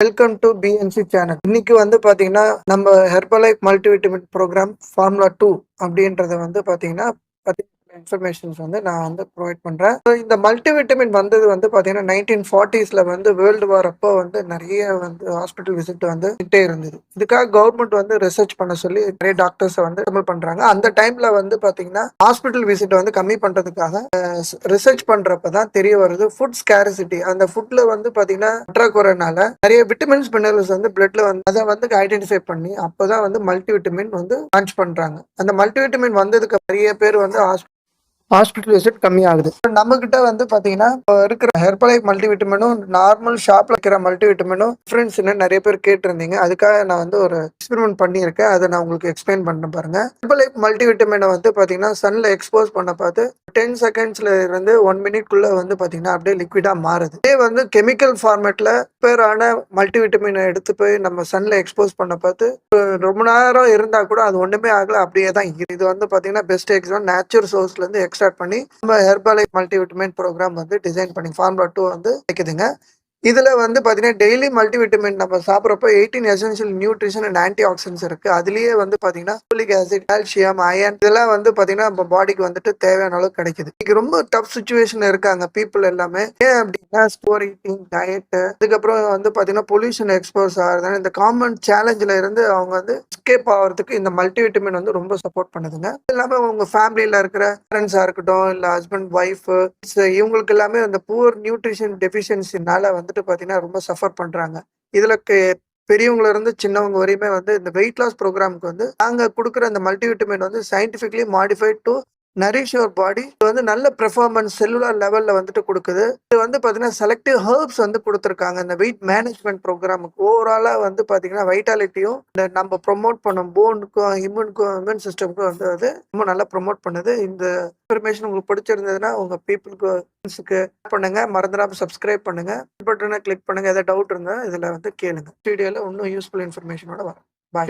Welcome to BNC channel. இன்னைக்கு வந்து பாத்தீங்கன்னா நம்ம ஹெர்பலைஃப் மல்டிவிட்டமின் ப்ரோக்ராம் ஃபார்முலா 2 அப்படின்றத வந்து பாத்தீங்கன்னா இன்ஃபர்மேஷன்ஸ் வந்து நான் வந்து ப்ரொவைட் பண்றேன். இந்த மல்டிவிட்டமின் வந்தது வந்து பாத்தீங்கன்னா 1940s வந்து வேர்ல்டு வார் அப்போ வந்து நிறைய வந்து ஹாஸ்பிட்டல் விசிட் வந்து கிட்டே இருந்தது. இதுக்காக கவர்மெண்ட் வந்து ரிசர்ச் பண்ண சொல்லி நிறைய டாக்டர்ஸ் வந்து ரெக்கமெண்ட் பண்றாங்க. அந்த டைம்ல வந்து பாத்தீங்கன்னா ஹாஸ்பிட்டல் விசிட் வந்து கம்மி பண்றதுக்காக ரிசர்ச் பண்றப்பதான் தெரிய வருது ஃபுட் ஸ்கேரிசிட்டி. அந்த ஃபுட்ல வந்து பாத்தீங்கன்னா பற்றாக்குறைனால நிறைய விட்டமின்ஸ் மினரல்ஸ் வந்து பிளட்ல வந்து அதை வந்து ஐடென்டிஃபை பண்ணி அப்பதான் வந்து மல்டிவிட்டமின் வந்து லான்ச் பண்றாங்க. அந்த மல்டிவிட்டமின் வந்ததுக்கு நிறைய பேர் வந்து ஹாஸ்பிட்டல் விசிட் கம்மி ஆகுது. நம்ம கிட்ட வந்து பாத்தீங்கன்னா இருக்கிற ஹெர்பலைஃப் மல்டிவிட்டமினும் நார்மல் ஷாப்ல இருக்கிற மல்டிவிட்டமினும் டிஃபரன்ஸ் நிறைய பேர் கேட்டிருந்தீங்க. அதுக்காக நான் வந்து ஒரு எக்ஸ்பெரிமெண்ட் பண்ணியிருக்கேன். அதை நான் உங்களுக்கு எக்ஸ்பிளைன் பண்ண பாருங்க. ஹெர்பலைஃப் மல்டிவிட்டமினை வந்து பாத்தீங்கன்னா சன்ல எக்ஸ்போஸ் பண்ண பார்த்து 10 செகண்ட்ஸ்ல இருந்து 1 மினிட்குள்ள வந்து பாத்தீங்கன்னா அப்படியே லிக்விடா மாறுது. இதே வந்து கெமிக்கல் ஃபார்மேட்ல பேரான மல்டிவிட்டமினை எடுத்து போய் நம்ம சன்ல எக்ஸ்போஸ் பண்ண பார்த்து ரொம்ப நேரம் இருந்தா கூட அது ஒண்ணுமே ஆகல, அப்படியே தான் இருக்கு. இது வந்து பாத்தீங்கன்னா பெஸ்ட் எக்ஸாம்பிள் நேச்சுரல் சோர்ஸ்ல இருந்து எக்ஸ்ட்ராக்ட் பண்ணி நம்ம ஹெர்பலைஃப் மல்டிவிட்டமின் ப்ரோக்ராம் வந்து டிசைன் பண்ணி ஃபார்முலா 2 வந்து கிடைக்குதுங்க. இதுல வந்து பாத்தீங்கன்னா டெய்லி மல்டிவிட்டமின் நம்ம சாப்பிட்றப்ப 18 essential nutrition and anti oxidants இருக்கு. அதுலயே வந்து பாத்தீங்கன்னா ஃபோலிக் ஆசிட், கால்சியம், அயன் இதெல்லாம் வந்து பாத்தீங்கன்னா நம்ம பாடிக்கு வந்துட்டு தேவையான அளவு கிடைக்குது. இன்னைக்கு ரொம்ப டஃப் சுச்சுவேஷன் இருக்காங்க பீப்புள் எல்லாமே. ஏன் அப்படின்னா ஸ்போர் ஈட்டிங், டயட், அதுக்கப்புறம் வந்து பாத்தீங்கன்னா பொல்யூஷன் எக்ஸ்போஸ் ஆகுது. இந்த காமன் சேலஞ்சில் இருந்து அவங்க வந்து எஸ்கேப் ஆகிறதுக்கு இந்த மல்டிவிட்டமின் வந்து ரொம்ப சப்போர்ட் பண்ணுதுங்க. இல்லாம உங்க ஃபேமிலியில இருக்கிற பேரண்ட்ஸா இருக்கட்டும், இல்ல ஹஸ்பண்ட் ஒய்ஃப், இவங்களுக்கு எல்லாமே அந்த புவர் நியூட்ரிஷன் டெஃபிஷியன்சினால வந்துட்டு பாத்தீங்கன்னா ரொம்ப சஃபர் பண்றாங்க. இதுல பெரியவங்கள இருந்து சின்னவங்க வரையுமே வந்து இந்த வெயிட் லாஸ் ப்ரோக்ராமுக்கு வந்து நாங்க கொடுக்குற அந்த மல்டிவிட்டமின் வந்து scientifically modified to nourish your body. இது வந்து நல்ல பெர்ஃபார்மன்ஸ் செல்லுலார் லெவல்ல வந்துட்டு கொடுக்குது. இது வந்து பாத்தீங்கன்னா செலக்டிவ் ஹெர்ப்ஸ் வந்து கொடுத்துருக்காங்க இந்த வெயிட் மேனேஜ்மெண்ட் ப்ரோக்ராமுக்கு. ஓவராலா வந்து பாத்தீங்கன்னா வைட்டாலிட்டியும் நம்ம ப்ரொமோட் பண்ணும் போனுக்கும் இம்யூன் சிஸ்டம்க்கும் வந்து அது ரொம்ப நல்லா ப்ரொமோட் பண்ணுது. இந்த இன்ஃபர்மேஷன் உங்களுக்கு பிடிச்சிருந்ததுன்னா உங்க பீப்புளுக்கு பண்ணுங்க. மறந்துடாம சப்ஸ்கிரைப் பண்ணுங்க. பட்டனை கிளிக் பண்ணுங்க. ஏதாவது டவுட் இருந்தா இதுல வந்து கேளுங்க. வீடியோல இன்னும் யூஸ்ஃபுல் இன்ஃபர்மேஷனோட வரும். பாய்.